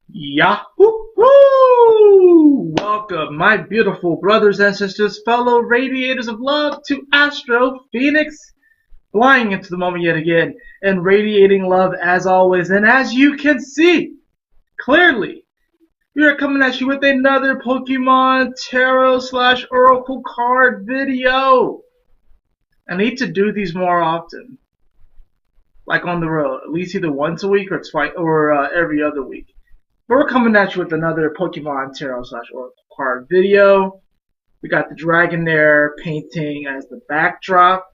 Yahoo! Welcome, my beautiful brothers and sisters, fellow radiators of love, to Astro Fenixx, flying into the moment yet again, and radiating love as always. And as you can see, clearly, we are coming at you with another Pokemon Tarot / Oracle card video. I need to do these more often, like on the road, at least either once a week or twice, or every other week. But we're coming at you with another Pokemon Tarot / Oracle card video. We got the Dragonair painting as the backdrop,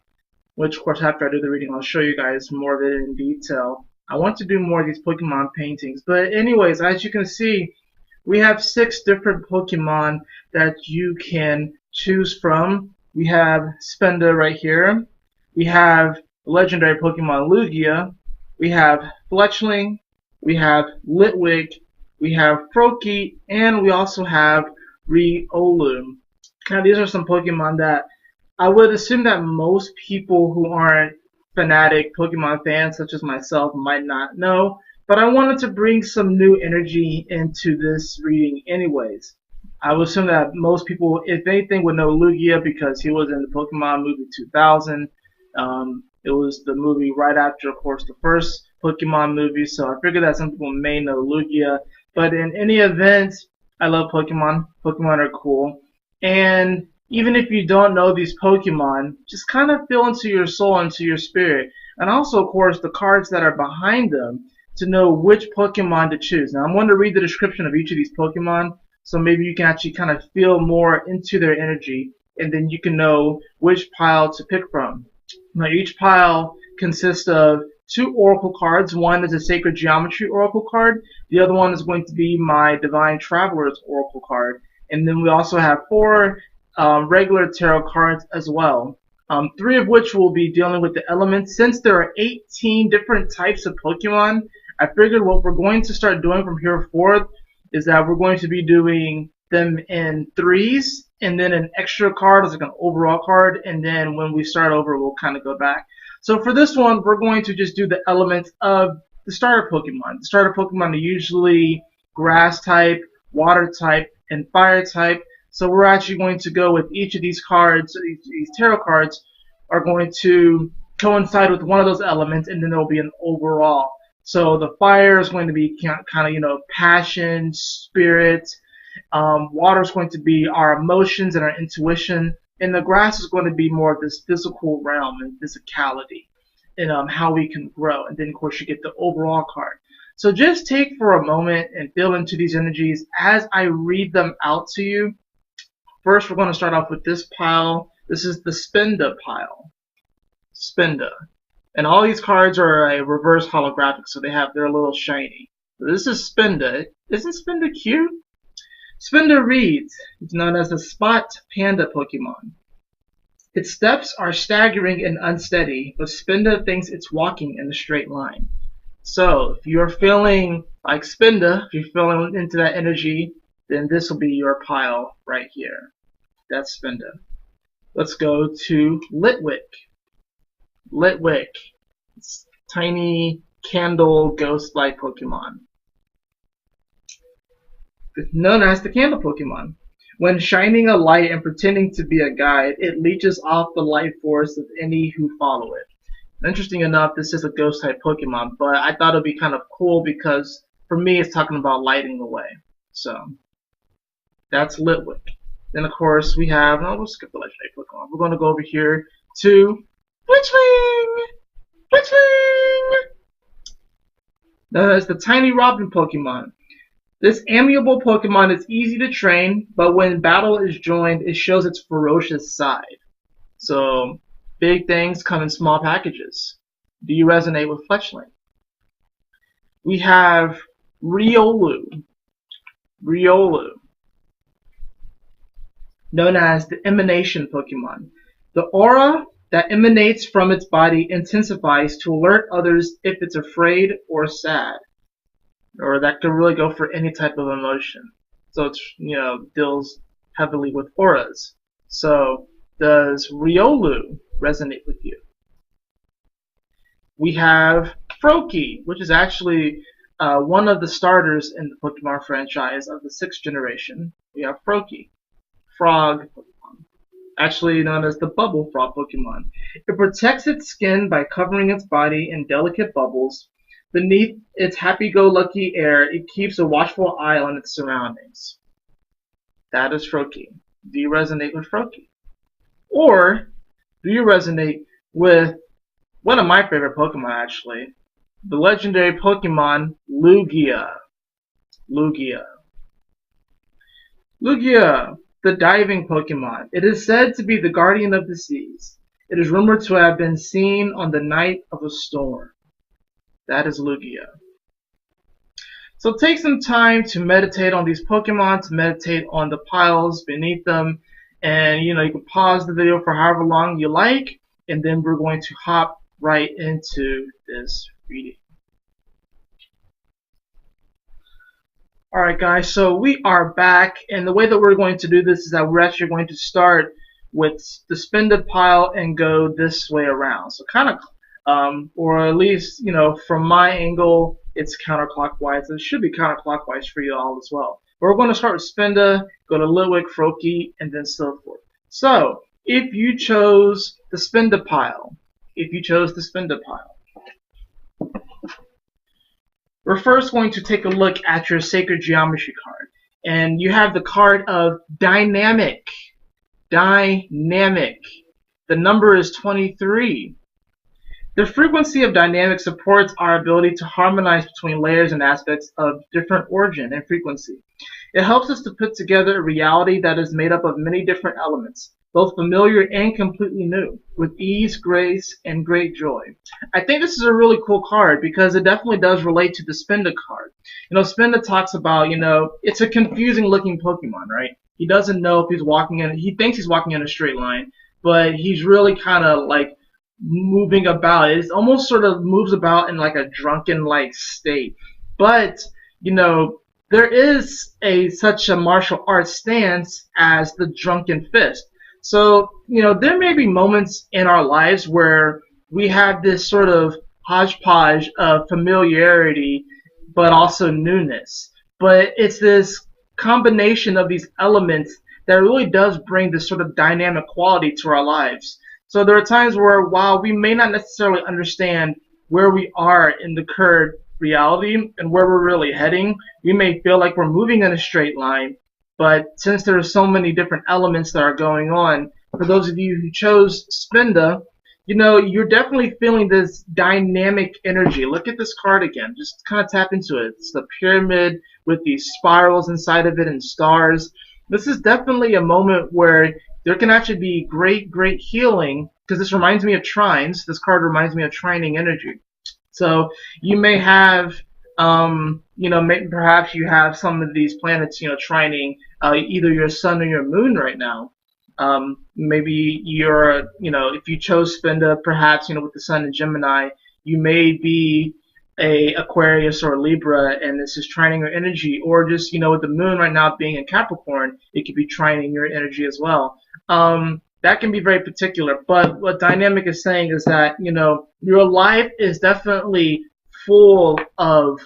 which of course after I do the reading I'll show you guys more of it in detail. I want to do more of these Pokemon paintings. But anyways, as you can see, we have 6 different Pokemon that you can choose from. We have Spinda right here. We have legendary Pokemon Lugia. We have Fletchling. We have Litwick. We have Froakie, and we also have Riolu. Now, these are some Pokemon that I would assume that most people who aren't fanatic Pokemon fans, such as myself, might not know. But I wanted to bring some new energy into this reading anyways. I would assume that most people, if anything, would know Lugia because he was in the Pokemon movie 2000. It was the movie right after, of course, the first Pokemon movie, so I figured that some people may know Lugia. But in any event, I love Pokemon. Pokemon are cool. And even if you don't know these Pokemon, just kind of feel into your soul, into your spirit. And also, of course, the cards that are behind them to know which Pokemon to choose. Now, I'm going to read the description of each of these Pokemon, so maybe you can actually kind of feel more into their energy, and then you can know which pile to pick from. Now, each pile consists of 2 Oracle cards. One is a Sacred Geometry Oracle card. The other one is going to be my Divine Traveler's Oracle card. And then we also have 4 regular tarot cards as well. 3 of which will be dealing with the elements. Since there are 18 different types of Pokemon, I figured what we're going to start doing from here forth is that we're going to be doing them in 3s, and then an extra card is like an overall card, and then when we start over, we'll kind of go back. So for this one, we're going to just do the elements of the starter Pokemon. The starter Pokemon are usually grass type, water type, and fire type. So we're actually going to go with each of these cards, these tarot cards are going to coincide with one of those elements, and then there will be an overall. So the fire is going to be kind of, passion, spirit. Water is going to be our emotions and our intuition. And the grass is going to be more of this physical realm and physicality and how we can grow. And then, of course, you get the overall card. So just take for a moment and feel into these energies as I read them out to you. First, we're going to start off with this pile. This is the Spinda pile. Spinda. And all these cards are a reverse holographic, so they're a little shiny. So this is Spinda. Isn't Spinda cute? Spinda reads, it's known as the Spot Panda Pokemon. Its steps are staggering and unsteady, but Spinda thinks it's walking in a straight line. So, if you're feeling like Spinda, if you're feeling into that energy, then this will be your pile right here. That's Spinda. Let's go to Litwick. Litwick. It's tiny candle ghost-like Pokemon. It's known as the Candle Pokemon. When shining a light and pretending to be a guide, it leeches off the life force of any who follow it. Interesting enough, this is a ghost-type Pokemon, but I thought it would be kind of cool because, for me, it's talking about lighting the way. So, that's Litwick. Then, of course, we have... No, we'll skip the legendary Pokemon. We're going to go over here to Fletchling! Fletchling! Known as the Tiny Robin Pokemon. This amiable Pokemon is easy to train, but when battle is joined, it shows its ferocious side. So, big things come in small packages. Do you resonate with Fletchling? We have Riolu. Riolu. Known as the Emanation Pokemon. The aura that emanates from its body intensifies to alert others if it's afraid or sad. Or that could really go for any type of emotion. So it's, deals heavily with auras. So does Riolu resonate with you? We have Froakie, which is actually one of the starters in the Pokemon franchise of the 6th generation. We have Froakie, frog Pokemon, actually known as the Bubble Frog Pokemon. It protects its skin by covering its body in delicate bubbles. Beneath its happy-go-lucky air, it keeps a watchful eye on its surroundings. That is Froakie. Do you resonate with Froakie? Or do you resonate with one of my favorite Pokemon, actually? The legendary Pokemon Lugia. Lugia, the diving Pokemon. It is said to be the guardian of the seas. It is rumored to have been seen on the night of a storm. That is Lugia. So take some time to meditate on these Pokemon, to meditate on the piles beneath them, and you can pause the video for however long you like, and then we're going to hop right into this reading. Alright guys, so we are back, and the way that we're going to do this is that we're actually going to start with the Spinda pile and go this way around. So kind of, or at least, from my angle, it's counterclockwise. It should be counterclockwise for you all as well. But we're going to start with Spinda, go to Litwick, Froakie, and then so forth. So, if you chose the Spinda pile, we're first going to take a look at your Sacred Geometry card. And you have the card of Dynamic. Dynamic. The number is 23. The frequency of dynamic supports our ability to harmonize between layers and aspects of different origin and frequency. It helps us to put together a reality that is made up of many different elements, both familiar and completely new, with ease, grace, and great joy. I think this is a really cool card because it definitely does relate to the Spinda card. Spinda talks about, it's a confusing looking Pokemon, right? He doesn't know if he's walking in, he thinks he's walking in a straight line, but he's really kind of like moving about. It almost sort of moves about in like a drunken like state. But, there is such a martial arts stance as the drunken fist. So, there may be moments in our lives where we have this sort of hodgepodge of familiarity, but also newness. But it's this combination of these elements that really does bring this sort of dynamic quality to our lives. So there are times where, while we may not necessarily understand where we are in the current reality and where we're really heading, we may feel like we're moving in a straight line. But since there are so many different elements that are going on, for those of you who chose Spinda, you're definitely feeling this dynamic energy. Look at this card again. Just kind of tap into it. It's the pyramid with these spirals inside of it and stars. This is definitely a moment where there can actually be great healing, because this reminds me of trines. This card reminds me of trining energy. So you may have, perhaps you have some of these planets, trining either your sun or your moon right now. Maybe you're, if you chose Spinda, perhaps, with the sun in Gemini, you may be a Aquarius or a Libra, and this is trining your energy, or just, with the moon right now being in Capricorn, it could be trining your energy as well. That can be very particular, but what Dynamic is saying is that, your life is definitely full of,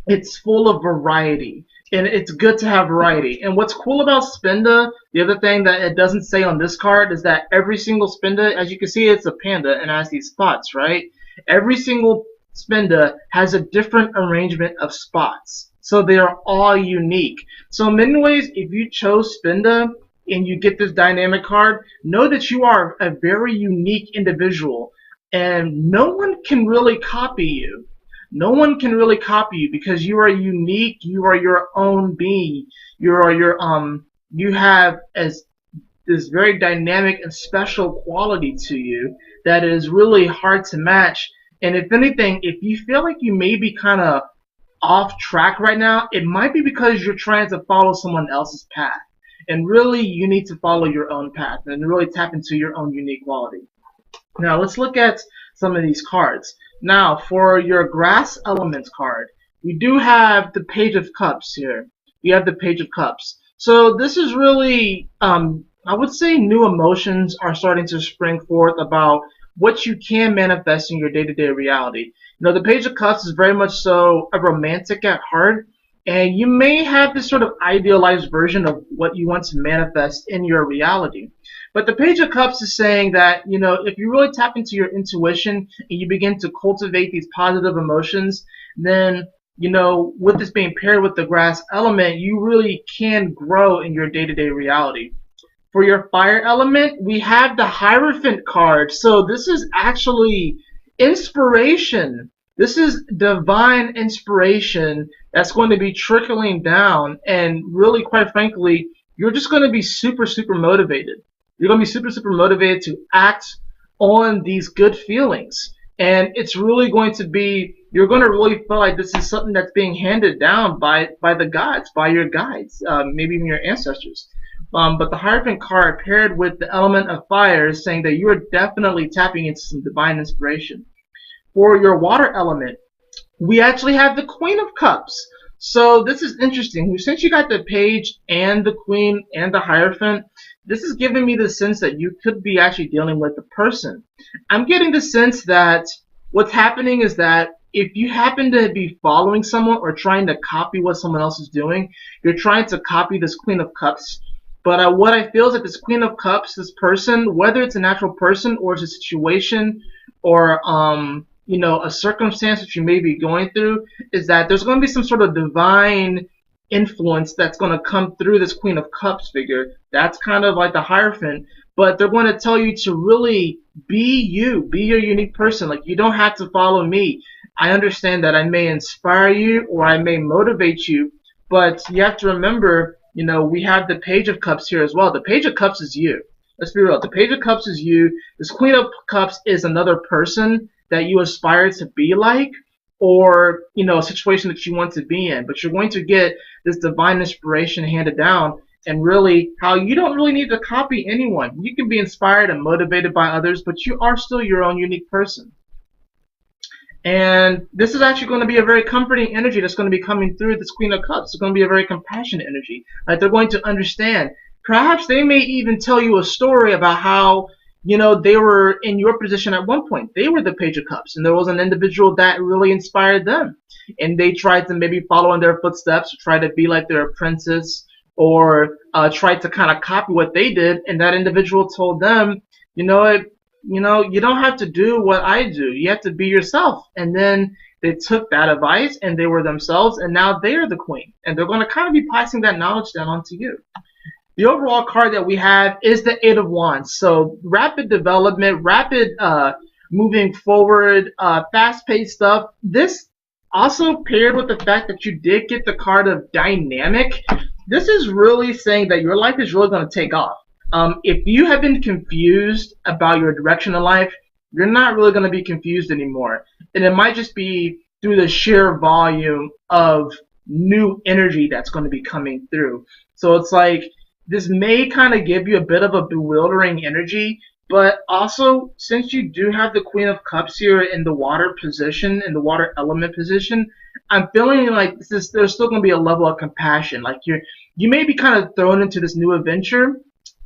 it's full of variety. And it's good to have variety. And what's cool about Spinda, the other thing that it doesn't say on this card, is that every single Spinda, as you can see, it's a panda and has these spots, right? Every single Spinda has a different arrangement of spots. So they are all unique. So in many ways, if you chose Spinda and you get this dynamic card, know that you are a very unique individual. And no one can really copy you. No one can really copy you because you are unique. You are your own being. You have this very dynamic and special quality to you that is really hard to match. And if anything, if you feel like you may be kind of off track right now, it might be because you're trying to follow someone else's path. And really, you need to follow your own path and really tap into your own unique quality. Now, let's look at some of these cards. Now, for your Grass Elements card, we do have the Page of Cups here. We have the Page of Cups. So this is really I would say new emotions are starting to spring forth about what you can manifest in your day-to-day reality. The Page of Cups is very much so a romantic at heart, and you may have this sort of idealized version of what you want to manifest in your reality. But the Page of Cups is saying that, if you really tap into your intuition and you begin to cultivate these positive emotions, then, with this being paired with the grass element, you really can grow in your day-to-day reality. For your fire element, we have the Hierophant card. So this is actually inspiration. This is divine inspiration that's going to be trickling down, and really, quite frankly, you're just going to be super, super motivated. You're going to be super, super motivated to act on these good feelings. And it's really going to be, you're going to really feel like this is something that's being handed down by the gods, by your guides, maybe even your ancestors. But the Hierophant card paired with the element of fire is saying that you are definitely tapping into some divine inspiration. For your water element, we actually have the Queen of Cups. So this is interesting. Since you got the Page and the Queen and the Hierophant, this is giving me the sense that you could be actually dealing with a person. I'm getting the sense that what's happening is that if you happen to be following someone or trying to copy what someone else is doing, you're trying to copy this Queen of Cups. But what I feel is that this Queen of Cups, this person, whether it's a natural person or it's a situation or a circumstance that you may be going through, is that there's going to be some sort of divine influence that's going to come through this Queen of Cups figure. That's kind of like the Hierophant, but they're going to tell you to really be you, be your unique person. Like, you don't have to follow me. I understand that I may inspire you or I may motivate you, but you have to remember, we have the Page of Cups here as well. The Page of Cups is you. Let's be real. The Page of Cups is you. This Queen of Cups is another person that you aspire to be like, or, a situation that you want to be in. But you're going to get this divine inspiration handed down, and really how you don't really need to copy anyone. You can be inspired and motivated by others, but you are still your own unique person. And this is actually going to be a very comforting energy that's going to be coming through this Queen of Cups. It's going to be a very compassionate energy. Like, they're going to understand. Perhaps they may even tell you a story about how, they were in your position at one point. They were the Page of Cups, and there was an individual that really inspired them. And they tried to maybe follow in their footsteps, try to be like their apprentice, or tried to kind of copy what they did. And that individual told them, you don't have to do what I do. You have to be yourself. And then they took that advice and they were themselves, and now they are the queen. And they're going to kind of be passing that knowledge down onto you. The overall card that we have is the Eight of Wands. So rapid development, rapid moving forward, fast-paced stuff. This also paired with the fact that you did get the card of Dynamic. This is really saying that your life is really going to take off. If you have been confused about your direction in life, you're not really going to be confused anymore. And it might just be through the sheer volume of new energy that's going to be coming through. So it's like, this may kind of give you a bit of a bewildering energy, but also, since you do have the Queen of Cups here in the water position, in the water element position, I'm feeling like there's still going to be a level of compassion. Like, you may be kind of thrown into this new adventure,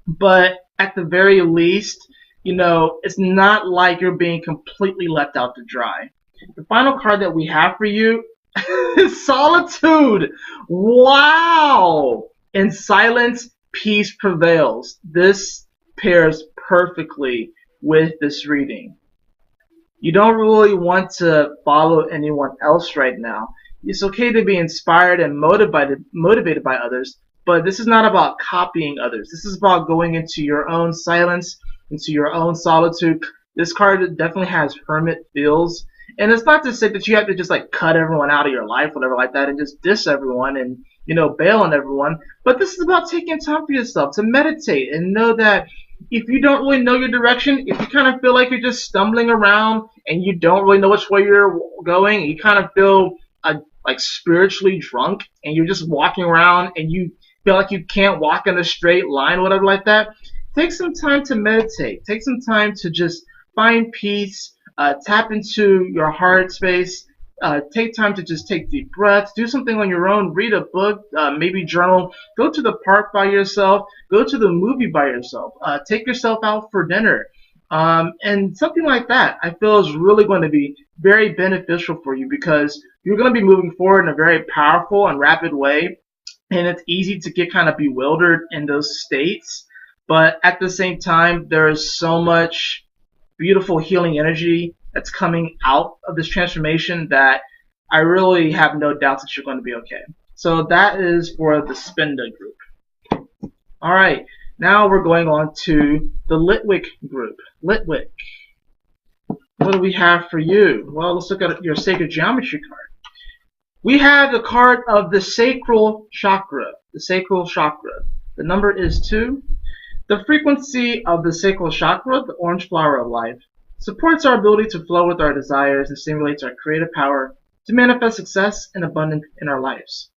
but at the very least, it's not like you're being completely left out to dry. The final card that we have for you is Solitude. Wow! In silence, peace prevails. This pairs perfectly with this reading. You don't really want to follow anyone else right now. It's okay to be inspired and motivated by others, but this is not about copying others. This is about going into your own silence, into your own solitude. This card definitely has hermit feels. And it's not to say that you have to just like cut everyone out of your life, whatever like that, and just diss everyone and, bail on everyone. But this is about taking time for yourself to meditate and know that if you don't really know your direction, if you kind of feel like you're just stumbling around and you don't really know which way you're going, you kind of feel like spiritually drunk and you're just walking around and you feel like you can't walk in a straight line, whatever like that, take some time to meditate. Take some time to just find peace, tap into your heart space, take time to just take deep breaths, do something on your own, read a book, maybe journal, go to the park by yourself, go to the movie by yourself, take yourself out for dinner. And something like that, I feel, is really going to be very beneficial for you because you're going to be moving forward in a very powerful and rapid way. And it's easy to get kind of bewildered in those states. But at the same time, there is so much beautiful healing energy that's coming out of this transformation that I really have no doubts that you're going to be okay. So that is for the Spinda group. Alright, now we're going on to the Litwick group. Litwick. What do we have for you? Well, let's look at your Sacred Geometry card. We have the card of the Sacral Chakra. The Sacral Chakra. The number is 2. The frequency of the Sacral Chakra, the orange flower of life, supports our ability to flow with our desires and stimulates our creative power to manifest success and abundance in our lives.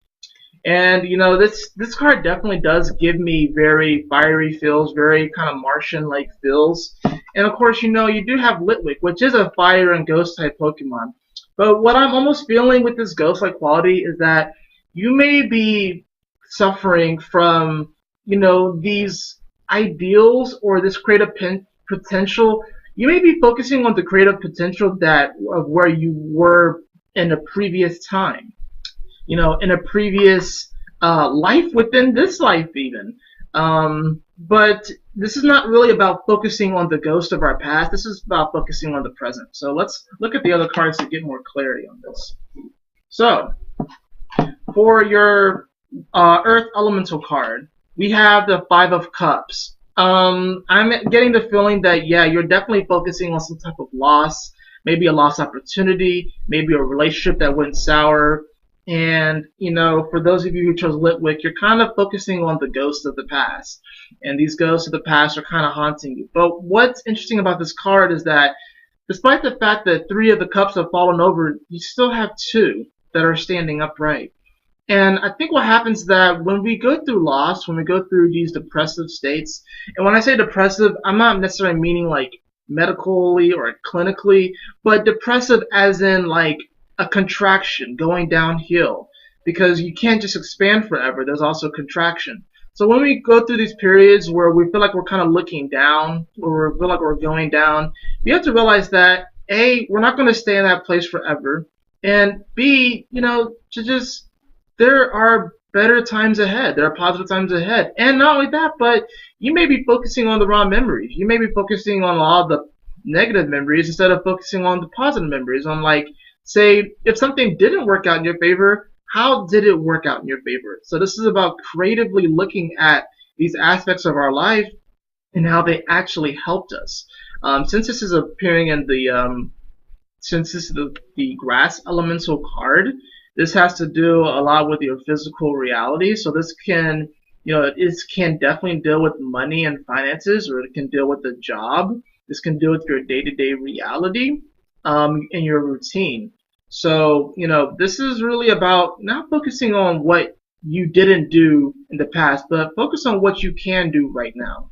And you know, this card definitely does give me very fiery feels, very kind of Martian-like feels. And of course, you know, you do have Litwick, which is a fire and ghost type Pokemon. But what I'm almost feeling with this ghost-like quality is that you may be suffering from, you know, these ideals or this creative potential. You may be focusing on the creative potential of where you were in a previous time, you know, in a previous life within this life even. But this is not really about focusing on the ghost of our past. This is about focusing on the present. So let's look at the other cards to get more clarity on this. So for your Earth Elemental card, we have the 5 of Cups. I'm getting the feeling that, yeah, you're definitely focusing on some type of loss, maybe a lost opportunity, maybe a relationship that went sour. And, you know, for those of you who chose Litwick, you're kind of focusing on the ghosts of the past. And these ghosts of the past are kind of haunting you. But what's interesting about this card is that despite the fact that 3 of the cups have fallen over, you still have 2 that are standing upright. And I think what happens is that when we go through loss, when we go through these depressive states, and when I say depressive, I'm not necessarily meaning like medically or clinically, but depressive as in like a contraction going downhill, because you can't just expand forever. There's also contraction. So when we go through these periods where we feel like we're kind of looking down, or we feel like we're going down, we have to realize that A, we're not going to stay in that place forever, and B, you know, there are better times ahead. There are positive times ahead. And not only that, but you may be focusing on the wrong memories. You may be focusing on all the negative memories instead of focusing on the positive memories. On, like, say, if something didn't work out in your favor, how did it work out in your favor? So this is about creatively looking at these aspects of our life and how they actually helped us. Since this is appearing in since this is the grass elemental card, this has to do a lot with your physical reality. So this can, you know, it can definitely deal with money and finances, or it can deal with the job. This can deal with your day-to-day reality and your routine. So, you know, this is really about not focusing on what you didn't do in the past, but focus on what you can do right now.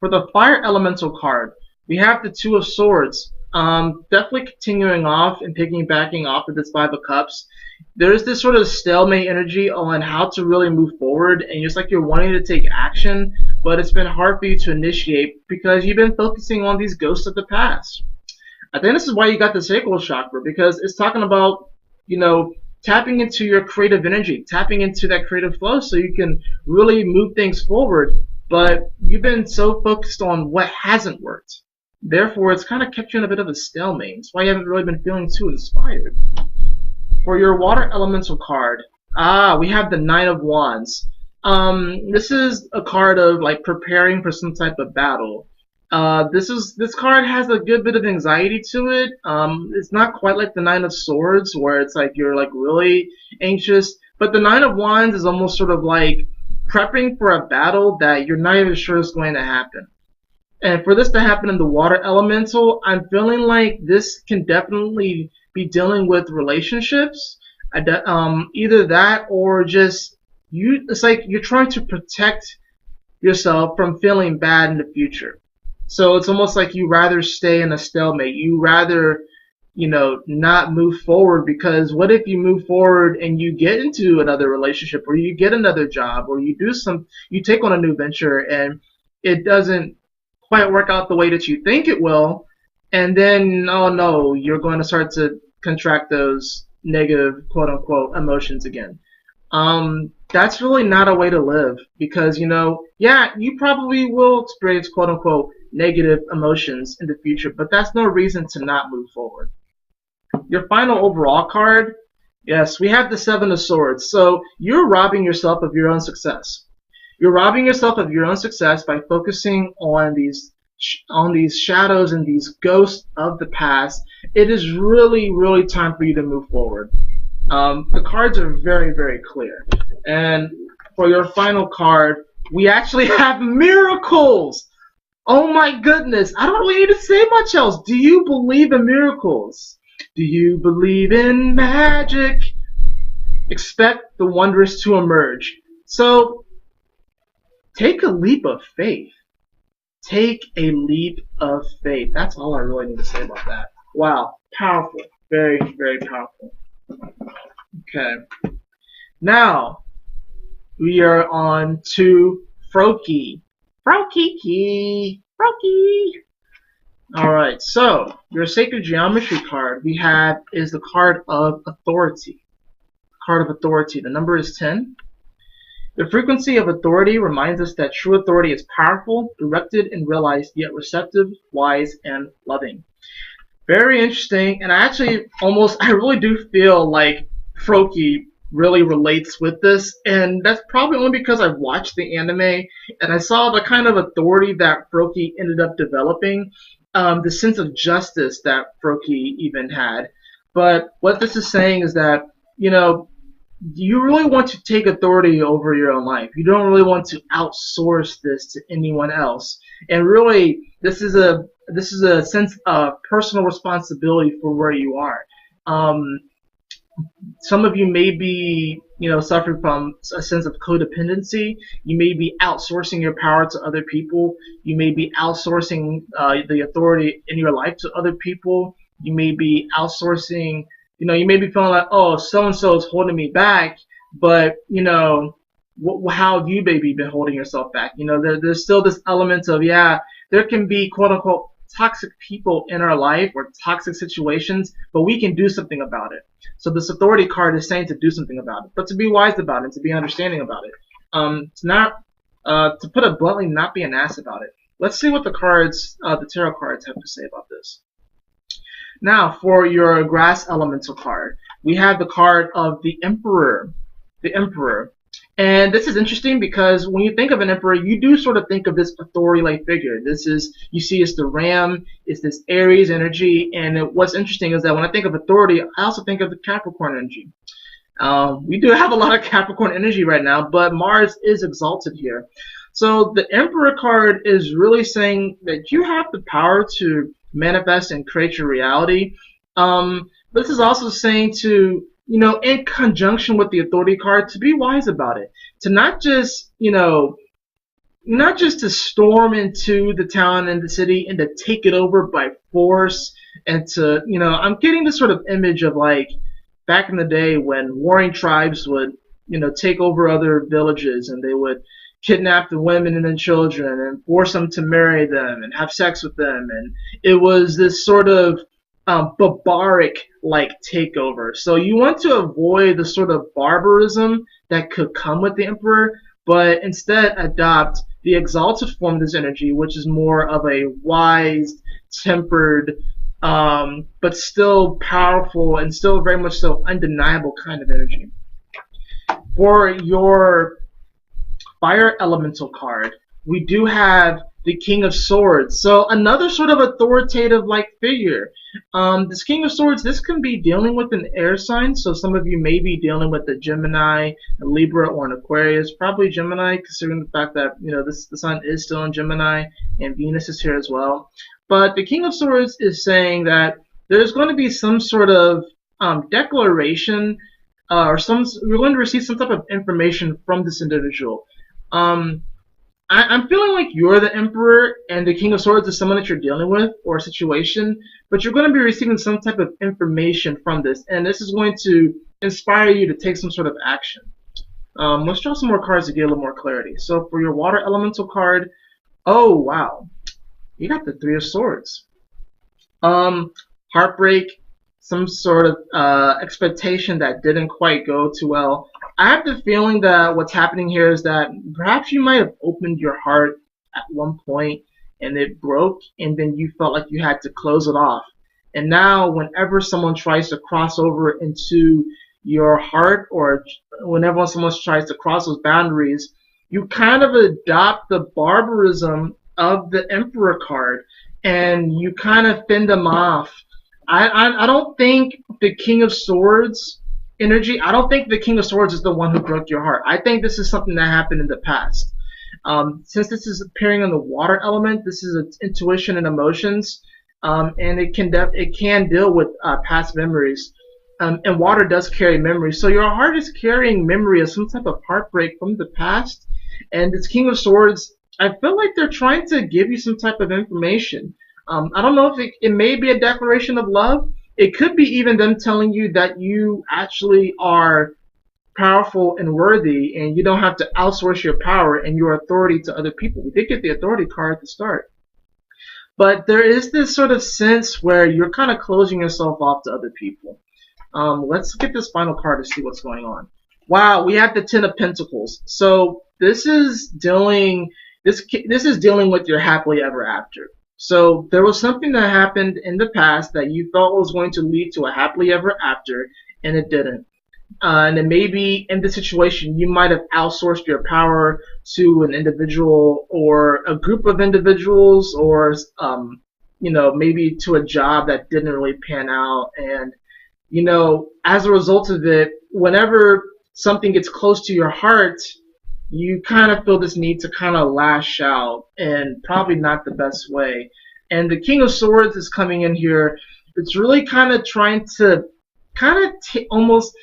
For the fire elemental card, we have the 2 of Swords. Definitely continuing off and piggybacking off of this 5 of Cups. There's this sort of stalemate energy on how to really move forward, and it's like you're wanting to take action, but it's been hard for you to initiate because you've been focusing on these ghosts of the past. I think this is why you got the Sacral Chakra, because it's talking about, you know, tapping into your creative energy, tapping into that creative flow so you can really move things forward, but you've been so focused on what hasn't worked. Therefore, it's kind of kept you in a bit of a stalemate. That's why you haven't really been feeling too inspired. For your water elemental card, we have the 9 of Wands. This is a card of like preparing for some type of battle. This card has a good bit of anxiety to it. It's not quite like the 9 of Swords, where it's like you're like really anxious. But the 9 of Wands is almost sort of like prepping for a battle that you're not even sure is going to happen. And for this to happen in the water elemental, I'm feeling like this can definitely be dealing with relationships. Either that or just it's like you're trying to protect yourself from feeling bad in the future. So it's almost like you rather stay in a stalemate. You rather not move forward, because what if you move forward and you get into another relationship, or you get another job, or you take on a new venture and it doesn't quite work out the way that you think it will, and then, oh no, you're going to start to contract those negative quote unquote emotions again. That's really not a way to live, because yeah, you probably will experience quote unquote negative emotions in the future, but that's no reason to not move forward. Your final overall card, yes, we have the Seven of Swords. So you're robbing yourself of your own success. You're robbing yourself of your own success by focusing on these shadows and these ghosts of the past. It is really, really time for you to move forward. The cards are very, very clear. And for your final card, we actually have miracles. Oh my goodness, I don't really need to say much else. Do you believe in miracles? Do you believe in magic? Expect the wondrous to emerge. So, take a leap of faith. Take a leap of faith. That's all I really need to say about that. Wow, powerful. Very, very powerful. Okay. Now, we are on to Froakie. Froakie. Alright, so your Sacred Geometry card we have is the card of Authority. The number is 10. The frequency of authority reminds us that true authority is powerful, directed, and realized, yet receptive, wise, and loving. Very interesting, and I really do feel like Froakie really relates with this, and that's probably only because I've watched the anime and I saw the kind of authority that Froakie ended up developing, the sense of justice that Froakie even had. But what this is saying is that, you really want to take authority over your own life. You don't really want to outsource this to anyone else. And really, this is a sense of personal responsibility for where you are. Some of you may be, suffering from a sense of codependency. You may be outsourcing your power to other people. You may be outsourcing the authority in your life to other people. You may be outsourcing, you may be feeling like, oh, so-and-so is holding me back, but, how have you maybe been holding yourself back? There's still this element of, yeah, there can be, quote-unquote, toxic people in our life or toxic situations, but we can do something about it. So this Authority card is saying to do something about it, but to be wise about it, to be understanding about it. To not, to put it bluntly, not be an ass about it. Let's see what the tarot cards have to say about this. Now, for your Grass Elemental card, we have the card of the Emperor. And this is interesting because when you think of an emperor, you do sort of think of this authority-like figure. You see it's the ram, it's this Aries energy, and what's interesting is that when I think of authority, I also think of the Capricorn energy. We do have a lot of Capricorn energy right now, but Mars is exalted here. So the Emperor card is really saying that you have the power to manifest and create your reality. But this is also saying to, in conjunction with the Authority card, to be wise about it. To not just, not just to storm into the town and the city and to take it over by force, and to, I'm getting this sort of image of like back in the day when warring tribes would, take over other villages, and they would kidnap the women and the children and force them to marry them and have sex with them, and it was this sort of barbaric-like takeover. So you want to avoid the sort of barbarism that could come with the Emperor, but instead adopt the exalted form of this energy, which is more of a wise, tempered, but still powerful and still very much so undeniable kind of energy. For your Fire Elemental card, we do have the King of Swords. So another sort of authoritative-like figure. This King of Swords, this can be dealing with an air sign. So some of you may be dealing with a Gemini, a Libra, or an Aquarius. Probably Gemini, considering the fact that the Sun is still in Gemini and Venus is here as well. But the King of Swords is saying that there's going to be some sort of declaration, or we're going to receive some type of information from this individual. I'm feeling like you're the Emperor and the King of Swords is someone that you're dealing with or a situation, but you're going to be receiving some type of information from this, and this is going to inspire you to take some sort of action. Let's draw some more cards to get a little more clarity. So for your Water Elemental card, oh wow, you got the Three of Swords. Heartbreak, some sort of expectation that didn't quite go too well. I have the feeling that what's happening here is that perhaps you might have opened your heart at one point and it broke, and then you felt like you had to close it off. And now whenever someone tries to cross over into your heart, or whenever someone tries to cross those boundaries, you kind of adopt the barbarism of the Emperor card and you kind of fend them off. I don't think the King of Swords energy, I don't think the King of Swords is the one who broke your heart. I think this is something that happened in the past. Since this is appearing on the water element, this is its intuition and emotions, and it can deal with past memories. And water does carry memory, so your heart is carrying memory of some type of heartbreak from the past. And this King of Swords, I feel like they're trying to give you some type of information. I don't know if it may be a declaration of love. It could be even them telling you that you actually are powerful and worthy, and you don't have to outsource your power and your authority to other people. We did get the authority card at the start. But there is this sort of sense where you're kind of closing yourself off to other people. Let's get this final card to see what's going on. Wow, we have the Ten of Pentacles. So this is dealing with your happily ever after. So there was something that happened in the past that you thought was going to lead to a happily ever after, and it didn't. And then maybe in this situation, you might have outsourced your power to an individual or a group of individuals, or maybe to a job that didn't really pan out. And as a result of it, whenever something gets close to your heart, you kind of feel this need to kind of lash out, and probably not the best way. And the King of Swords is coming in here. It's really kind of trying to almost,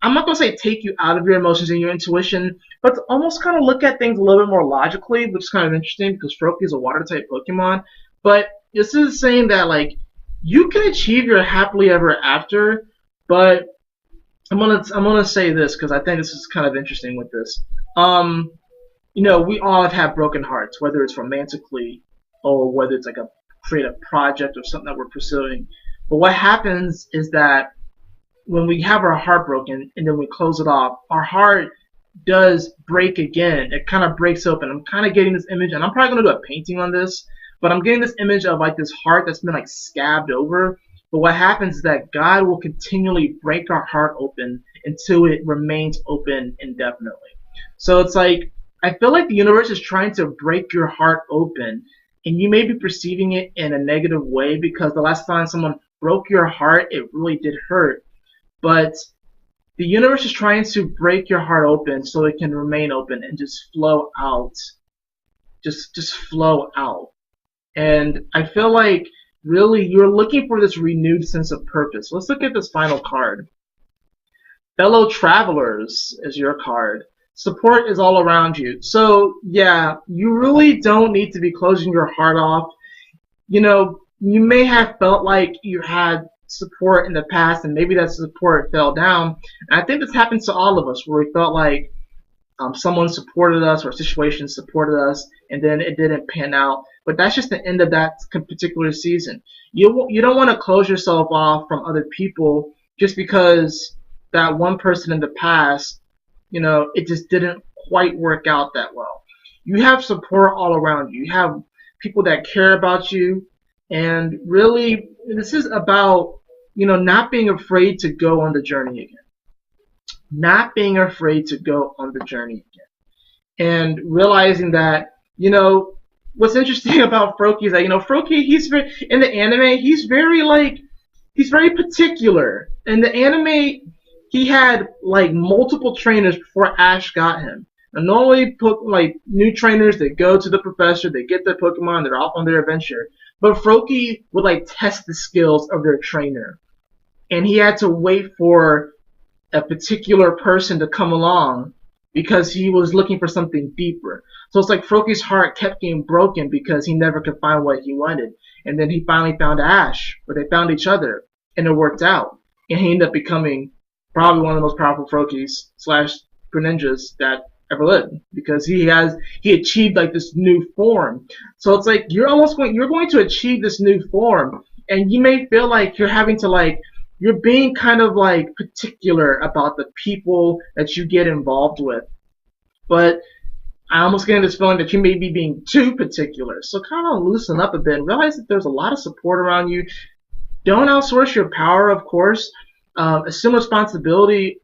I'm not going to say take you out of your emotions and your intuition, but to almost kind of look at things a little bit more logically, which is kind of interesting because Froakie is a water type Pokemon. But this is saying that, like, you can achieve your happily ever after, but I'm gonna say this because I think this is kind of interesting with this. We all have had broken hearts, whether it's romantically or whether it's like a creative project or something that we're pursuing. But what happens is that when we have our heart broken and then we close it off, our heart does break again. It kind of breaks open. I'm kind of getting this image, and I'm probably gonna do a painting on this, but I'm getting this image of like this heart that's been like scabbed over. But what happens is that God will continually break our heart open until it remains open indefinitely. So it's like, I feel like the universe is trying to break your heart open, and you may be perceiving it in a negative way because the last time someone broke your heart, it really did hurt. But the universe is trying to break your heart open so it can remain open and just flow out. Just flow out. And I feel like really you're looking for this renewed sense of purpose. Let's look at this final card. Fellow Travelers is your card. Support is all around you. So yeah, you really don't need to be closing your heart off. You may have felt like you had support in the past, and maybe that support fell down. And I think this happens to all of us, where we felt like someone supported us or a situation supported us, and then it didn't pan out. But that's just the end of that particular season. You don't want to close yourself off from other people just because that one person in the past, it just didn't quite work out that well. You have support all around you. You have people that care about you, and really, this is about, not being afraid to go on the journey again. Not being afraid to go on the journey again. And realizing that, what's interesting about Froakie is that, Froakie, in the anime, he's very particular. In the anime, he had like multiple trainers before Ash got him. And normally, new trainers, they go to the professor, they get their Pokemon, they're off on their adventure. But Froakie would test the skills of their trainer. And he had to wait for a particular person to come along because he was looking for something deeper. So it's like Froakie's heart kept getting broken because he never could find what he wanted. And then he finally found Ash, but they found each other, and it worked out. And he ended up becoming probably one of the most powerful Froakies / Greninjas that ever lived, because he achieved like this new form. So it's like you're going to achieve this new form, and you may feel like you're having to you're being kind of like particular about the people that you get involved with. But I almost get this feeling that you may be being too particular. So kind of loosen up a bit and realize that there's a lot of support around you. Don't outsource your power, of course. Assume responsibility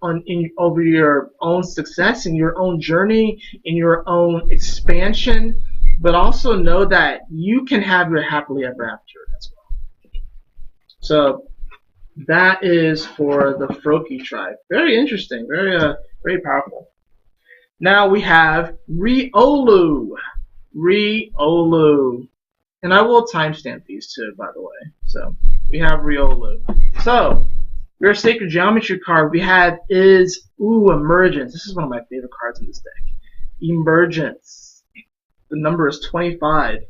over your own success and your own journey, in your own expansion. But also know that you can have your happily ever after as well. So that is for the Froakie tribe. Very interesting. Very powerful. Now we have Riolu. Riolu. And I will timestamp these too, by the way. So we have Riolu. So your Sacred Geometry card we have is Emergence. This is one of my favorite cards in this deck. Emergence. The number is 25.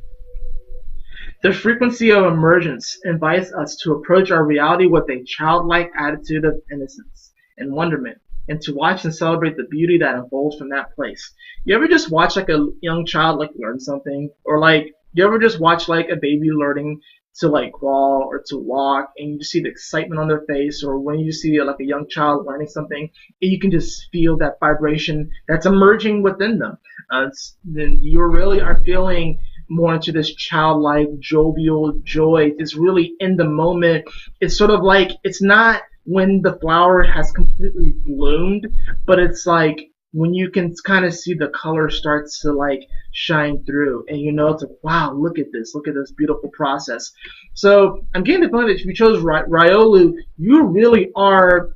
The frequency of emergence invites us to approach our reality with a childlike attitude of innocence and wonderment, and to watch and celebrate the beauty that unfolds from that place. You ever just watch like a young child learn something? Or you ever just watch like a baby learning to crawl or to walk, and you just see the excitement on their face? Or when you see like a young child learning something, and you can just feel that vibration that's emerging within them. Then you really are feeling more into this childlike, jovial joy. It's really in the moment. It's sort of like, it's not when the flower has completely bloomed, but it's like when you can kind of see the color starts to shine through, and it's like, wow, look at this beautiful process. So I'm getting the feeling that if you chose Riolu, you're really about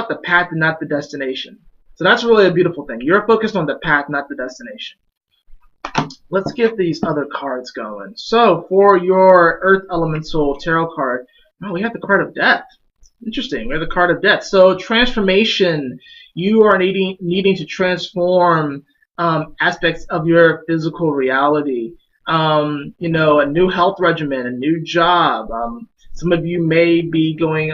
the path and not the destination. So that's really a beautiful thing. You're focused on the path, not the destination. Let's get these other cards going. So for your Earth Elemental Tarot card, we have the card of Death. Interesting. We have the card of Death. So transformation. You are needing to transform aspects of your physical reality. A new health regimen, a new job. Some of you may be going.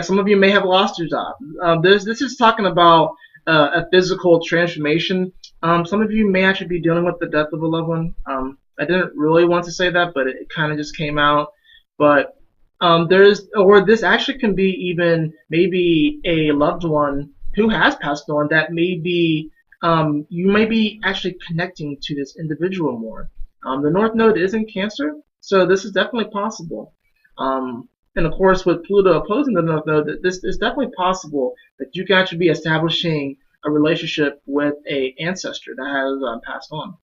Some of you may have lost your job. This is talking about a physical transformation. Some of you may actually be dealing with the death of a loved one. I didn't really want to say that, but it kind of just came out. But this actually can be even maybe a loved one who has passed on that may be, you may be actually connecting to this individual more. The North Node is in Cancer, so this is definitely possible. And of course, with Pluto opposing the North Node, this is definitely possible that you can actually be establishing a relationship with an ancestor that has passed on.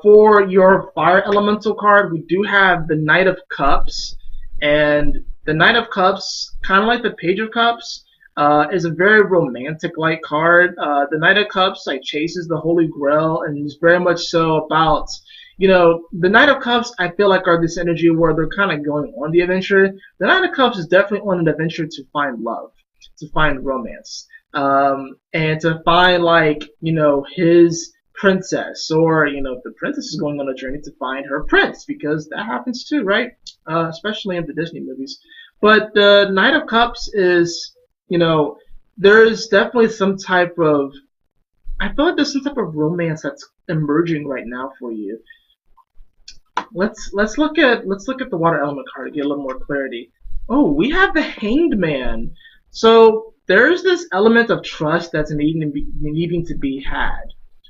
For your Fire Elemental card, we do have the Knight of Cups. And the Knight of Cups, kind of like the Page of Cups, is a very romantic-like card. The Knight of Cups chases the Holy Grail, and is very much so about, the Knight of Cups, I feel like, are this energy where they're kind of going on the adventure. The Knight of Cups is definitely on an adventure to find love, to find romance, and to find his princess, or if the princess is going on a journey, to find her prince, because that happens too, right? Especially in the Disney movies. But the Knight of Cups is, there's definitely some type of, I feel like there's some type of romance that's emerging right now for you. Let's look at the Water Element card to get a little more clarity. Oh, we have the Hanged Man. So there's this element of trust that's needing to be had.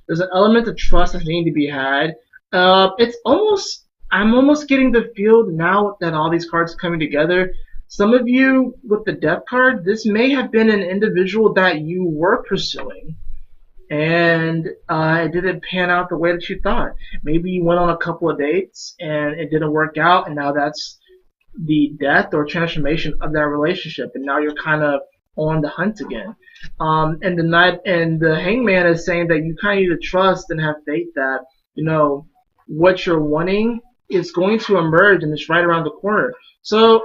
There's an element of trust that's needing to be had. I'm almost getting the feel now that all these cards are coming together. Some of you with the Death card, this may have been an individual that you were pursuing, and it didn't pan out the way that you thought. Maybe you went on a couple of dates and it didn't work out, and now that's the death or transformation of that relationship, and now you're kind of on the hunt again. And the Hangman is saying that you kind of need to trust and have faith that what you're wanting is going to emerge, and it's right around the corner. So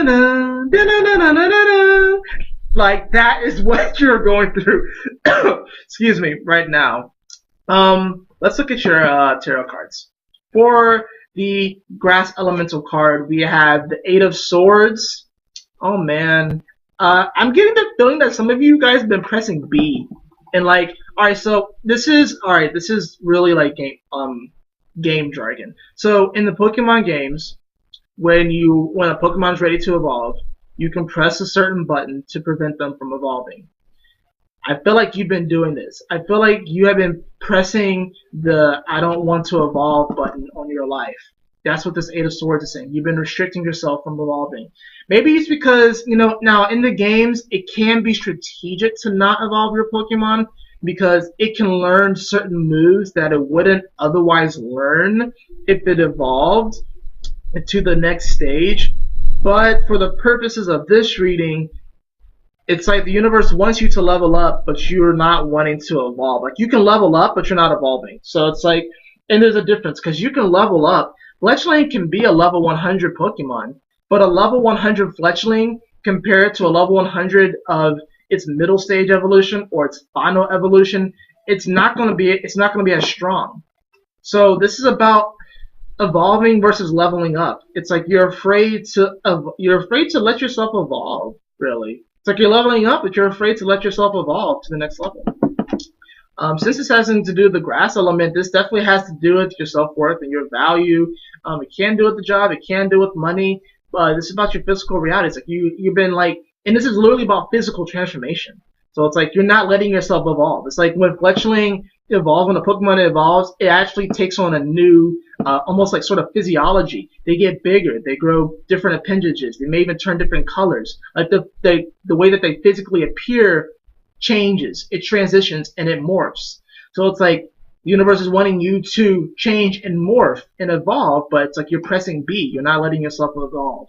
Like, that is what you're going through. Excuse me, right now. Let's look at your tarot cards. For the Grass Elemental card, we have the Eight of Swords. Oh man, I'm getting the feeling that some of you guys have been pressing B, and like, all right, so this is really like game jargon. So in the Pokemon games, when a Pokemon is ready to evolve, you can press a certain button to prevent them from evolving. I feel like you've been doing this. I feel like you have been pressing the I don't want to evolve button on your life. That's what this Eight of Swords is saying. You've been restricting yourself from evolving. Maybe it's because, now in the games, it can be strategic to not evolve your Pokemon because it can learn certain moves that it wouldn't otherwise learn if it evolved to the next stage. But for the purposes of this reading, it's like the universe wants you to level up, but you're not wanting to evolve. Like, you can level up, but you're not evolving. So it's like, and there's a difference, because you can level up. Fletchling can be a level 100 Pokemon, but a level 100 Fletchling compared to a level 100 of its middle stage evolution or its final evolution, it's not going to be as strong. So this is about evolving versus leveling up. It's like you're afraid to let yourself evolve, really. It's like you're leveling up, but you're afraid to let yourself evolve to the next level. Since this has to do with the grass element, this definitely has to do with your self-worth and your value. It can do with the job, it can do with money. This is about your physical reality. It's like you've been like, and this is literally about physical transformation. So it's like you're not letting yourself evolve. It's like when Fletchling evolves, when a Pokemon evolves, it actually takes on a new, almost like sort of physiology. They get bigger, they grow different appendages, they may even turn different colors. Like the way that they physically appear changes, it transitions, and it morphs. So it's like the universe is wanting you to change and morph and evolve, but it's like you're pressing B. You're not letting yourself evolve.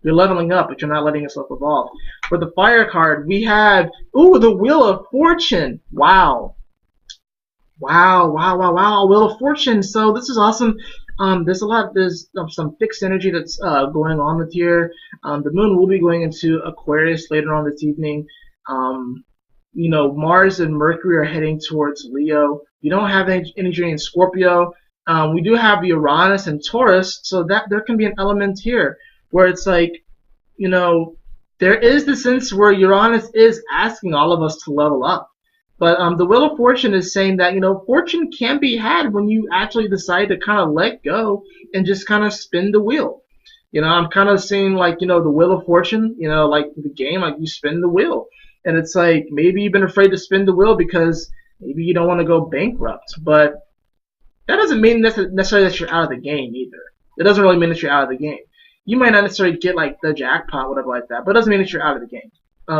You're leveling up, but you're not letting yourself evolve. For the fire card, we have, the Wheel of Fortune. Wow. Wheel of Fortune. So this is awesome. There's some fixed energy that's going on with here. The moon will be going into Aquarius later on this evening. Mars and Mercury are heading towards Leo. You don't have any energy in Scorpio. We do have Uranus and Taurus, so that there can be an element here where it's like, there is the sense where Uranus is asking all of us to level up. But the Wheel of Fortune is saying that, fortune can be had when you actually decide to kind of let go and just kind of spin the wheel. I'm kind of seeing like, the Wheel of Fortune, like the game, like you spin the wheel. And it's like, maybe you've been afraid to spin the wheel because maybe you don't want to go bankrupt. But that doesn't mean necessarily that you're out of the game either. It doesn't really mean that you're out of the game. You might not necessarily get like the jackpot, whatever like that, but it doesn't mean that you're out of the game.